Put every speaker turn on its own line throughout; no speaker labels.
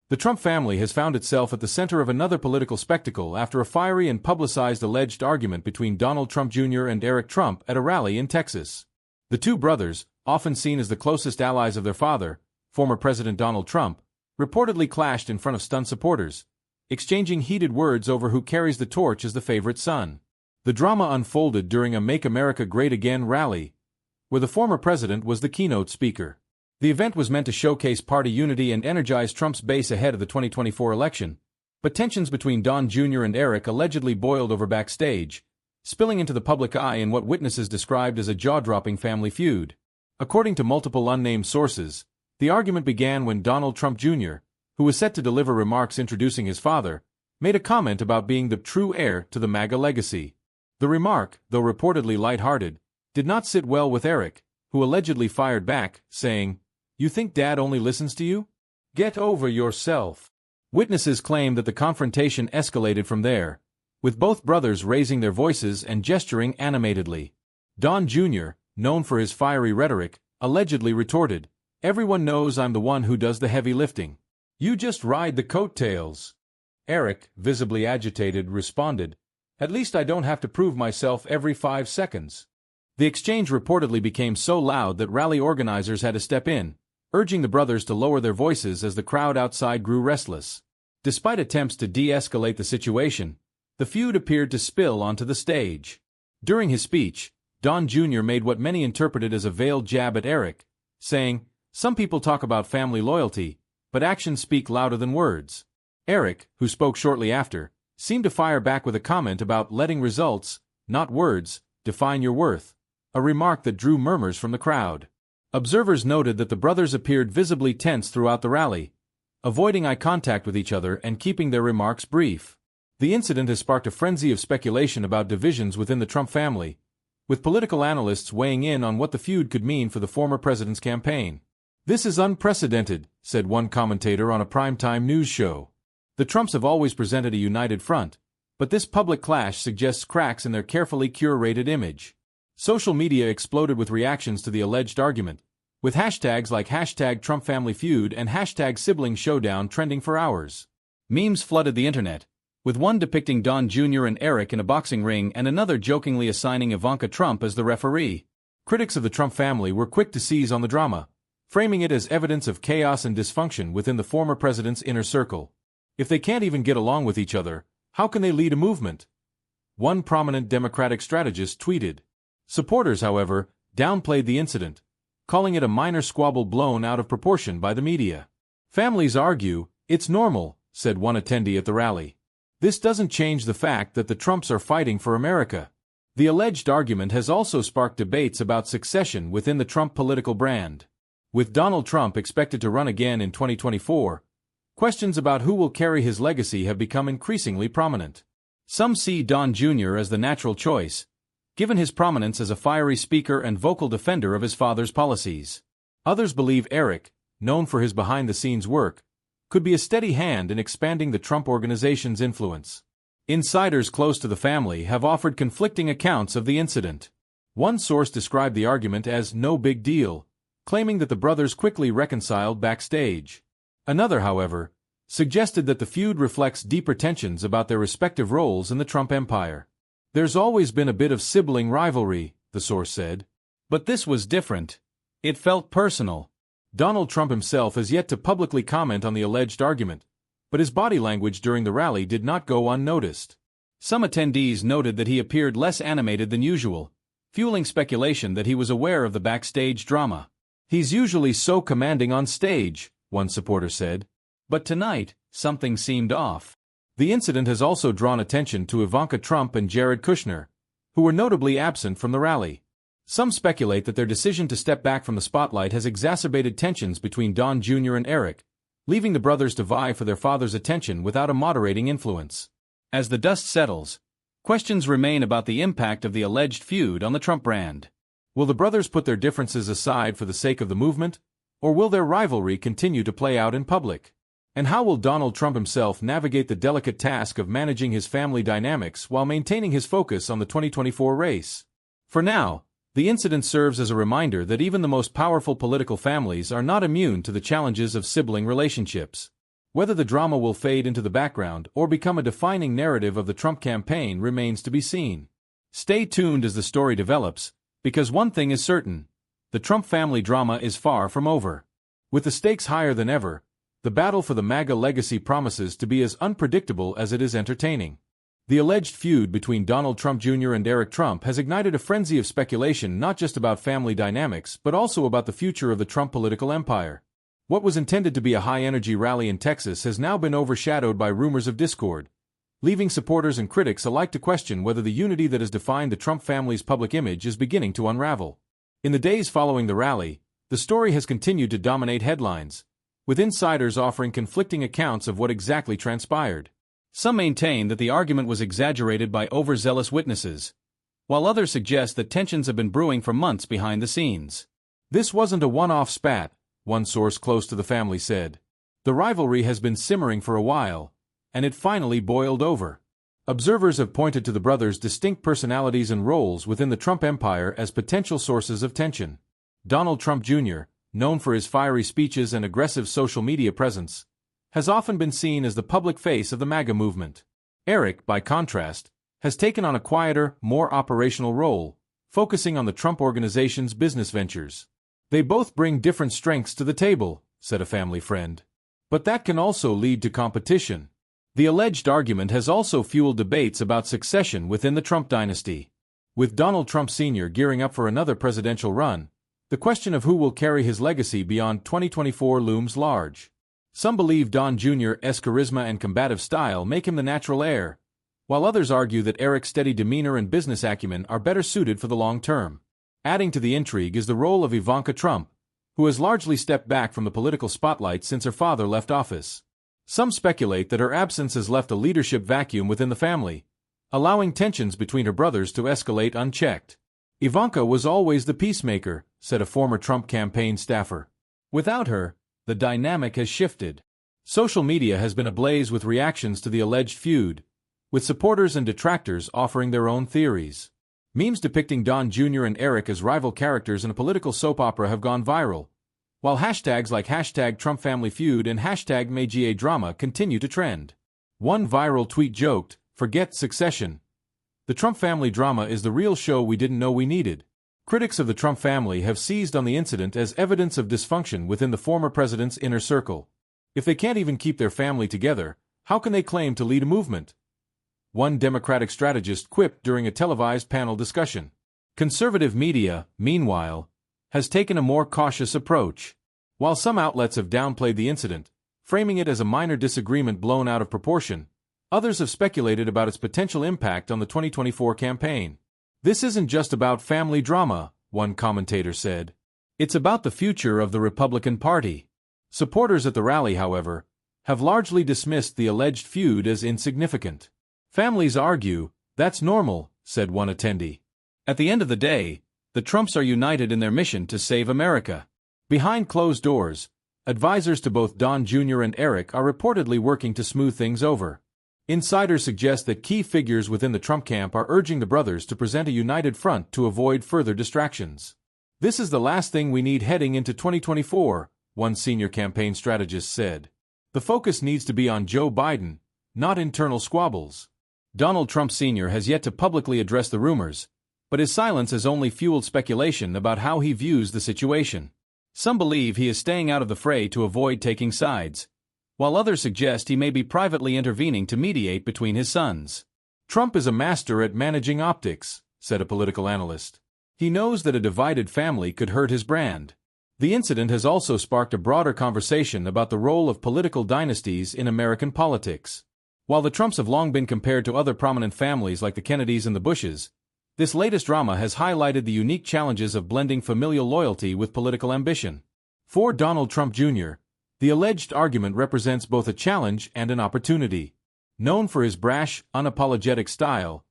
The Trump family has found itself at the center of another political spectacle after a fiery and publicized alleged argument between Donald Trump Jr. and Eric Trump at a rally in Texas. The two brothers, often seen as the closest allies of their father, former President Donald Trump, reportedly clashed in front of stunned supporters, exchanging heated words over who carries the torch as the favorite son. The drama unfolded during a Make America Great Again rally, where the former president was the keynote speaker. The event was meant to showcase party unity and energize Trump's base ahead of the 2024 election, but tensions between Don Jr. and Eric allegedly boiled over backstage, spilling into the public eye in what witnesses described as a jaw-dropping family feud. According to multiple unnamed sources, the argument began when Donald Trump Jr., who was set to deliver remarks introducing his father, made a comment about being the true heir to the MAGA legacy. The remark, though reportedly lighthearted, did not sit well with Eric, who allegedly fired back, saying, "You think Dad only listens to you? Get over yourself." Witnesses claim that the confrontation escalated from there, with both brothers raising their voices and gesturing animatedly. Don Jr., known for his fiery rhetoric, allegedly retorted, "Everyone knows I'm the one who does the heavy lifting. You just ride the coattails." Eric, visibly agitated, responded, "At least I don't have to prove myself every 5 seconds." The exchange reportedly became so loud that rally organizers had to step in, urging the brothers to lower their voices as the crowd outside grew restless. Despite attempts to de-escalate the situation, the feud appeared to spill onto the stage. During his speech, Don Jr. made what many interpreted as a veiled jab at Eric, saying, "Some people talk about family loyalty, but actions speak louder than words." Eric, who spoke shortly after, seemed to fire back with a comment about letting results, not words, define your worth, a remark that drew murmurs from the crowd. Observers noted that the brothers appeared visibly tense throughout the rally, avoiding eye contact with each other and keeping their remarks brief. The incident has sparked a frenzy of speculation about divisions within the Trump family, with political analysts weighing in on what the feud could mean for the former president's campaign. "This is unprecedented," said one commentator on a primetime news show. "The Trumps have always presented a united front, but this public clash suggests cracks in their carefully curated image." Social media exploded with reactions to the alleged argument, with hashtags like #TrumpFamilyFeud and #sibling showdown trending for hours. Memes flooded the internet, with one depicting Don Jr. and Eric in a boxing ring and another jokingly assigning Ivanka Trump as the referee. Critics of the Trump family were quick to seize on the drama, framing it as evidence of chaos and dysfunction within the former president's inner circle. "If they can't even get along with each other, how can they lead a movement?" one prominent Democratic strategist tweeted. Supporters, however, downplayed the incident, calling it a minor squabble blown out of proportion by the media. "Families argue, it's normal," said one attendee at the rally. "This doesn't change the fact that the Trumps are fighting for America." The alleged argument has also sparked debates about succession within the Trump political brand. With Donald Trump expected to run again in 2024, questions about who will carry his legacy have become increasingly prominent. Some see Don Jr. as the natural choice, given his prominence as a fiery speaker and vocal defender of his father's policies. Others believe Eric, known for his behind-the-scenes work, could be a steady hand in expanding the Trump organization's influence. Insiders close to the family have offered conflicting accounts of the incident. One source described the argument as no big deal, claiming that the brothers quickly reconciled backstage. Another, however, suggested that the feud reflects deeper tensions about their respective roles in the Trump empire. "There's always been a bit of sibling rivalry," the source said. "But this was different. It felt personal." Donald Trump himself has yet to publicly comment on the alleged argument, but his body language during the rally did not go unnoticed. Some attendees noted that he appeared less animated than usual, fueling speculation that he was aware of the backstage drama. "He's usually so commanding on stage," one supporter said. "But tonight, something seemed off." The incident has also drawn attention to Ivanka Trump and Jared Kushner, who were notably absent from the rally. Some speculate that their decision to step back from the spotlight has exacerbated tensions between Don Jr. and Eric, leaving the brothers to vie for their father's attention without a moderating influence. As the dust settles, questions remain about the impact of the alleged feud on the Trump brand. Will the brothers put their differences aside for the sake of the movement, or will their rivalry continue to play out in public? And how will Donald Trump himself navigate the delicate task of managing his family dynamics while maintaining his focus on the 2024 race? For now, the incident serves as a reminder that even the most powerful political families are not immune to the challenges of sibling relationships. Whether the drama will fade into the background or become a defining narrative of the Trump campaign remains to be seen. Stay tuned as the story develops, because one thing is certain: the Trump family drama is far from over. With the stakes higher than ever, the battle for the MAGA legacy promises to be as unpredictable as it is entertaining. The alleged feud between Donald Trump Jr. and Eric Trump has ignited a frenzy of speculation not just about family dynamics but also about the future of the Trump political empire. What was intended to be a high-energy rally in Texas has now been overshadowed by rumors of discord, leaving supporters and critics alike to question whether the unity that has defined the Trump family's public image is beginning to unravel. In the days following the rally, the story has continued to dominate headlines, with insiders offering conflicting accounts of what exactly transpired. Some maintain that the argument was exaggerated by overzealous witnesses, while others suggest that tensions have been brewing for months behind the scenes. This wasn't a one-off spat, one source close to the family said. The rivalry has been simmering for a while, and it finally boiled over. Observers have pointed to the brothers' distinct personalities and roles within the Trump empire as potential sources of tension. Donald Trump Jr., known for his fiery speeches and aggressive social media presence, has often been seen as the public face of the MAGA movement. Eric, by contrast, has taken on a quieter, more operational role, focusing on the Trump organization's business ventures. They both bring different strengths to the table, said a family friend. But that can also lead to competition. The alleged argument has also fueled debates about succession within the Trump dynasty. With Donald Trump Sr. gearing up for another presidential run, the question of who will carry his legacy beyond 2024 looms large. Some believe Don Jr.'s charisma and combative style make him the natural heir, while others argue that Eric's steady demeanor and business acumen are better suited for the long term. Adding to the intrigue is the role of Ivanka Trump, who has largely stepped back from the political spotlight since her father left office. Some speculate that her absence has left a leadership vacuum within the family, allowing tensions between her brothers to escalate unchecked. Ivanka was always the peacemaker, said a former Trump campaign staffer. Without her, the dynamic has shifted. Social media has been ablaze with reactions to the alleged feud, with supporters and detractors offering their own theories. Memes depicting Don Jr. and Eric as rival characters in a political soap opera have gone viral, while hashtags like #TrumpFamilyFeud and #MAGA continue to trend. One viral tweet joked, "Forget succession. The Trump family drama is the real show we didn't know we needed." Critics of the Trump family have seized on the incident as evidence of dysfunction within the former president's inner circle. If they can't even keep their family together, how can they claim to lead a movement? One Democratic strategist quipped during a televised panel discussion. Conservative media, meanwhile, has taken a more cautious approach. While some outlets have downplayed the incident, framing it as a minor disagreement blown out of proportion, others have speculated about its potential impact on the 2024 campaign. "This isn't just about family drama," one commentator said. "It's about the future of the Republican Party." Supporters at the rally, however, have largely dismissed the alleged feud as insignificant. "Families argue, that's normal," said one attendee. "At the end of the day, the Trumps are united in their mission to save America." Behind closed doors, advisors to both Don Jr. and Eric are reportedly working to smooth things over. Insiders suggest that key figures within the Trump camp are urging the brothers to present a united front to avoid further distractions. "This is the last thing we need heading into 2024, one senior campaign strategist said. "The focus needs to be on Joe Biden, not internal squabbles." Donald Trump Sr. has yet to publicly address the rumors, but his silence has only fueled speculation about how he views the situation. Some believe he is staying out of the fray to avoid taking sides, while others suggest he may be privately intervening to mediate between his sons. "Trump is a master at managing optics," said a political analyst. "He knows that a divided family could hurt his brand." The incident has also sparked a broader conversation about the role of political dynasties in American politics. While the Trumps have long been compared to other prominent families like the Kennedys and the Bushes, this latest drama has highlighted the unique challenges of blending familial loyalty with political ambition. For Donald Trump Jr., the alleged argument represents both a challenge and an opportunity. Known for his brash, unapologetic style,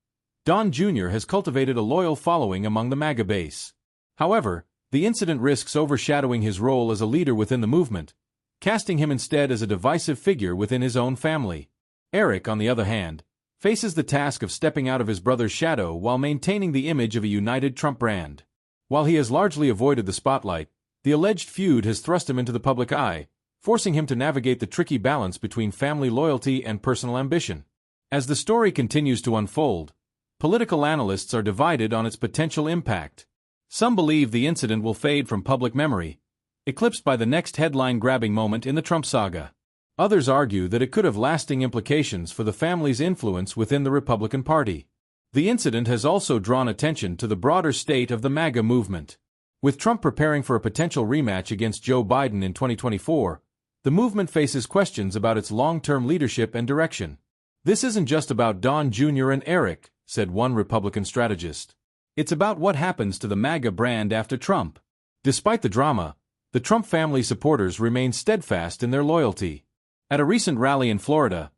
Don Jr. has cultivated a loyal following among the MAGA base. However, the incident risks overshadowing his role as a leader within the movement, casting him instead as a divisive figure within his own family. Eric, on the other hand, faces the task of stepping out of his brother's shadow while maintaining the image of a united Trump brand. While he has largely avoided the spotlight, the alleged feud has thrust him into the public eye, forcing him to navigate the tricky balance between family loyalty and personal ambition. As the story continues to unfold, political analysts are divided on its potential impact. Some believe the incident will fade from public memory, eclipsed by the next headline-grabbing moment in the Trump saga. Others argue that it could have lasting implications for the family's influence within the Republican Party. The incident has also drawn attention to the broader state of the MAGA movement. With Trump preparing for a potential rematch against Joe Biden in 2024, the movement faces questions about its long-term leadership and direction. "This isn't just about Don Jr. and Eric," said one Republican strategist. "It's about what happens to the MAGA brand after Trump." Despite the drama, the Trump family supporters remain steadfast in their loyalty. At a recent rally in Florida,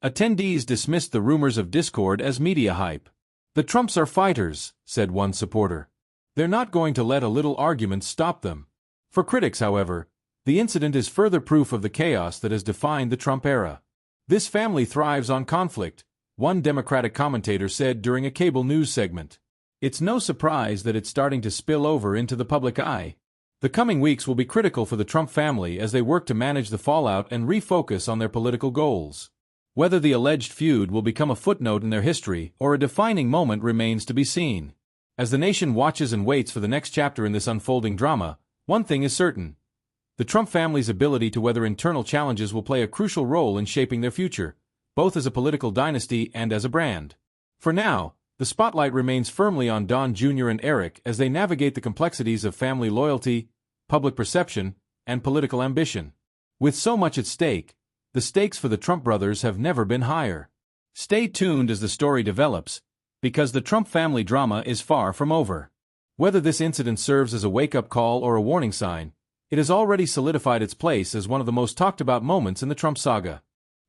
attendees dismissed the rumors of discord as media hype. "The Trumps are fighters," said one supporter. "They're not going to let a little argument stop them." For critics, however, the incident is further proof of the chaos that has defined the Trump era. "This family thrives on conflict," one Democratic commentator said during a cable news segment. "It's no surprise that it's starting to spill over into the public eye." The coming weeks will be critical for the Trump family as they work to manage the fallout and refocus on their political goals. Whether the alleged feud will become a footnote in their history or a defining moment remains to be seen. As the nation watches and waits for the next chapter in this unfolding drama, one thing is certain. The Trump family's ability to weather internal challenges will play a crucial role in shaping their future, both as a political dynasty and as a brand. For now, the spotlight remains firmly on Don Jr. and Eric as they navigate the complexities of family loyalty, public perception, and political ambition. With so much at stake, the stakes for the Trump brothers have never been higher. Stay tuned as the story develops, because the Trump family drama is far from over. Whether this incident serves as a wake-up call or a warning sign, it has already solidified its place as one of the most talked-about moments in the Trump saga.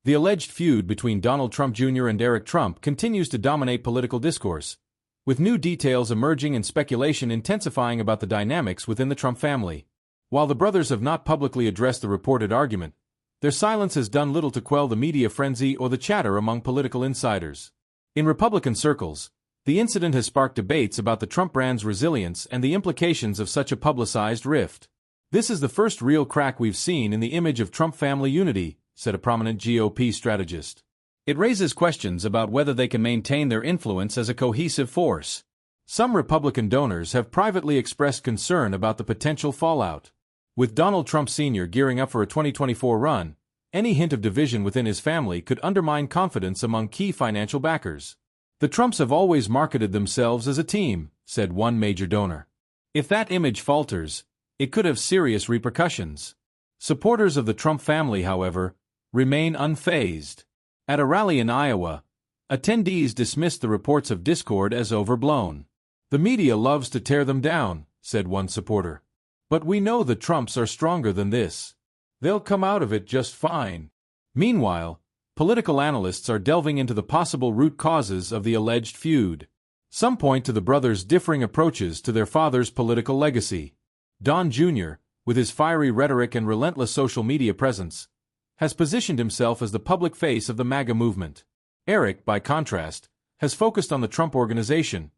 The alleged feud between Donald Trump Jr. and Eric Trump continues to dominate political discourse, with new details emerging and speculation intensifying about the dynamics within the Trump family. While the brothers have not publicly addressed the reported argument, their silence has done little to quell the media frenzy or the chatter among political insiders. In Republican circles, the incident has sparked debates about the Trump brand's resilience and the implications of such a publicized rift. "This is the first real crack we've seen in the image of Trump family unity," said a prominent GOP strategist. "It raises questions about whether they can maintain their influence as a cohesive force." Some Republican donors have privately expressed concern about the potential fallout. With Donald Trump Sr. gearing up for a 2024 run, any hint of division within his family could undermine confidence among key financial backers. "The Trumps have always marketed themselves as a team," said one major donor. "If that image falters, it could have serious repercussions." Supporters of the Trump family, however, remain unfazed. At a rally in Iowa, attendees dismissed the reports of discord as overblown. "The media loves to tear them down," said one supporter. "But we know the Trumps are stronger than this. They'll come out of it just fine." Meanwhile, political analysts are delving into the possible root causes of the alleged feud. Some point to the brothers' differing approaches to their father's political legacy. Don Jr., with his fiery rhetoric and relentless social media presence, has positioned himself as the public face of the MAGA movement. Eric, by contrast, has focused on the Trump Organization,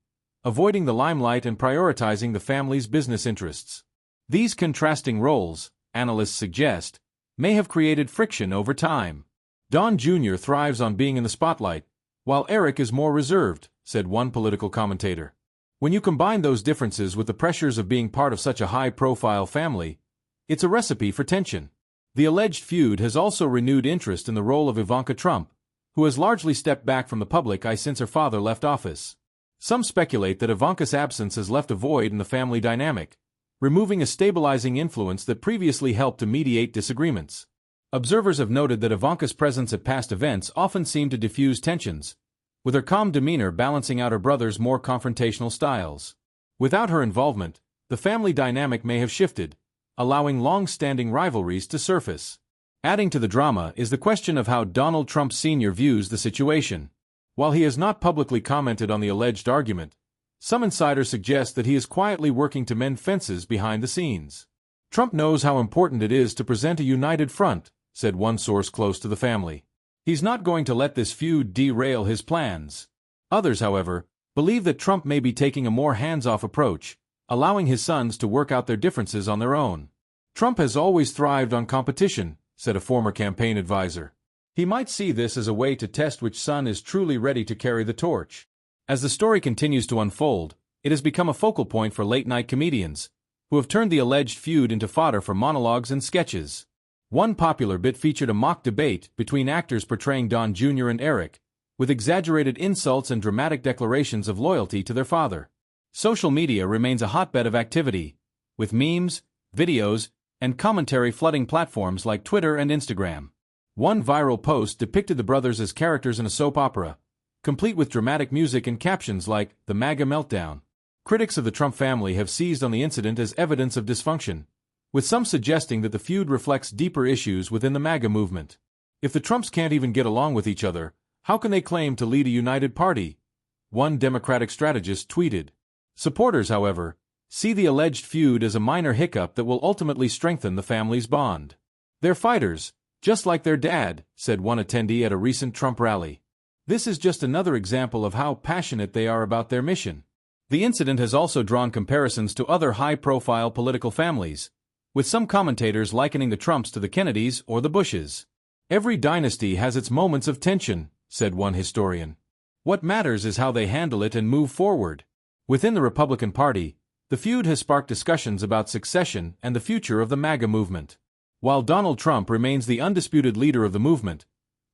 avoiding the limelight and prioritizing the family's business interests. These contrasting roles, analysts suggest, may have created friction over time. Don Jr. thrives on being in the spotlight, while Eric is more reserved, said one political commentator. When you combine those differences with the pressures of being part of such a high-profile family, it's a recipe for tension. The alleged feud has also renewed interest in the role of Ivanka Trump, who has largely stepped back from the public eye since her father left office. Some speculate that Ivanka's absence has left a void in the family dynamic, removing a stabilizing influence that previously helped to mediate disagreements. Observers have noted that Ivanka's presence at past events often seemed to diffuse tensions, with her calm demeanor balancing out her brother's more confrontational styles. Without her involvement, the family dynamic may have shifted, allowing long-standing rivalries to surface. Adding to the drama is the question of how Donald Trump Sr. views the situation. While he has not publicly commented on the alleged argument, some insiders suggest that he is quietly working to mend fences behind the scenes. "Trump knows how important it is to present a united front," said one source close to the family. "He's not going to let this feud derail his plans." Others, however, believe that Trump may be taking a more hands-off approach, allowing his sons to work out their differences on their own. "Trump has always thrived on competition," said a former campaign advisor. He might see this as a way to test which son is truly ready to carry the torch. As the story continues to unfold, it has become a focal point for late-night comedians, who have turned the alleged feud into fodder for monologues and sketches. One popular bit featured a mock debate between actors portraying Don Jr. and Eric, with exaggerated insults and dramatic declarations of loyalty to their father. Social media remains a hotbed of activity, with memes, videos, and commentary flooding platforms like Twitter and Instagram. One viral post depicted the brothers as characters in a soap opera, complete with dramatic music and captions like, "The MAGA meltdown." Critics of the Trump family have seized on the incident as evidence of dysfunction, with some suggesting that the feud reflects deeper issues within the MAGA movement. If the Trumps can't even get along with each other, how can they claim to lead a united party? One Democratic strategist tweeted. Supporters, however, see the alleged feud as a minor hiccup that will ultimately strengthen the family's bond. "They're fighters, just like their dad," said one attendee at a recent Trump rally. "This is just another example of how passionate they are about their mission." The incident has also drawn comparisons to other high-profile political families, with some commentators likening the Trumps to the Kennedys or the Bushes. "Every dynasty has its moments of tension," said one historian. "What matters is how they handle it and move forward." Within the Republican Party, the feud has sparked discussions about succession and the future of the MAGA movement. While Donald Trump remains the undisputed leader of the movement,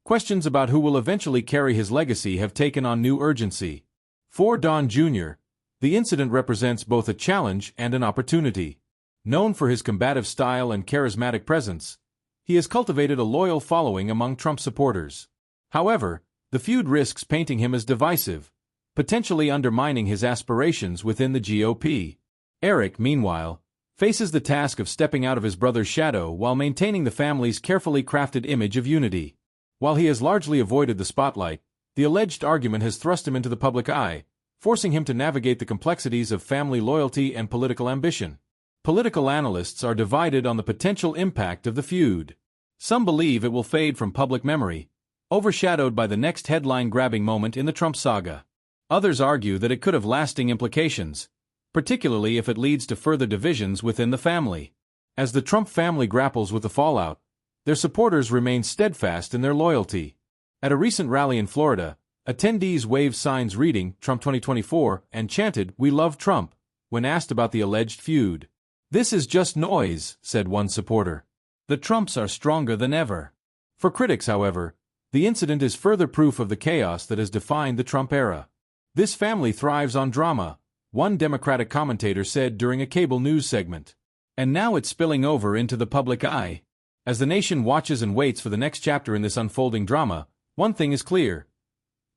questions about who will eventually carry his legacy have taken on new urgency. For Don Jr., the incident represents both a challenge and an opportunity. Known for his combative style and charismatic presence, he has cultivated a loyal following among Trump supporters. However, the feud risks painting him as divisive, potentially undermining his aspirations within the GOP. Eric, meanwhile, faces the task of stepping out of his brother's shadow while maintaining the family's carefully crafted image of unity. While he has largely avoided the spotlight, the alleged argument has thrust him into the public eye, forcing him to navigate the complexities of family loyalty and political ambition. Political analysts are divided on the potential impact of the feud. Some believe it will fade from public memory, overshadowed by the next headline-grabbing moment in the Trump saga. Others argue that it could have lasting implications, particularly if it leads to further divisions within the family. As the Trump family grapples with the fallout, their supporters remain steadfast in their loyalty. At a recent rally in Florida, attendees waved signs reading Trump 2024 and chanted, "We love Trump," when asked about the alleged feud. "This is just noise," said one supporter. "The Trumps are stronger than ever." For critics, however, the incident is further proof of the chaos that has defined the Trump era. "This family thrives on drama," one Democratic commentator said during a cable news segment. "And now it's spilling over into the public eye." As the nation watches and waits for the next chapter in this unfolding drama, one thing is clear.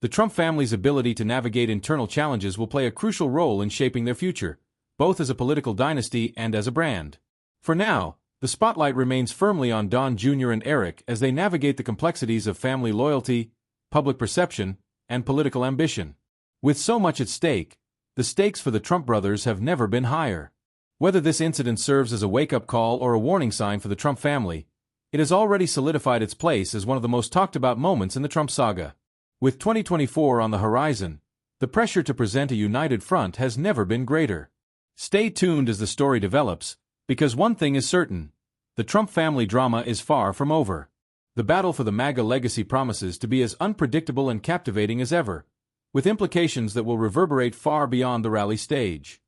The Trump family's ability to navigate internal challenges will play a crucial role in shaping their future, both as a political dynasty and as a brand. For now, the spotlight remains firmly on Don Jr. and Eric as they navigate the complexities of family loyalty, public perception, and political ambition. With so much at stake, the stakes for the Trump brothers have never been higher. Whether this incident serves as a wake-up call or a warning sign for the Trump family, it has already solidified its place as one of the most talked-about moments in the Trump saga. With 2024 on the horizon, the pressure to present a united front has never been greater. Stay tuned as the story develops, because one thing is certain: the Trump family drama is far from over. The battle for the MAGA legacy promises to be as unpredictable and captivating as ever, with implications that will reverberate far beyond the rally stage.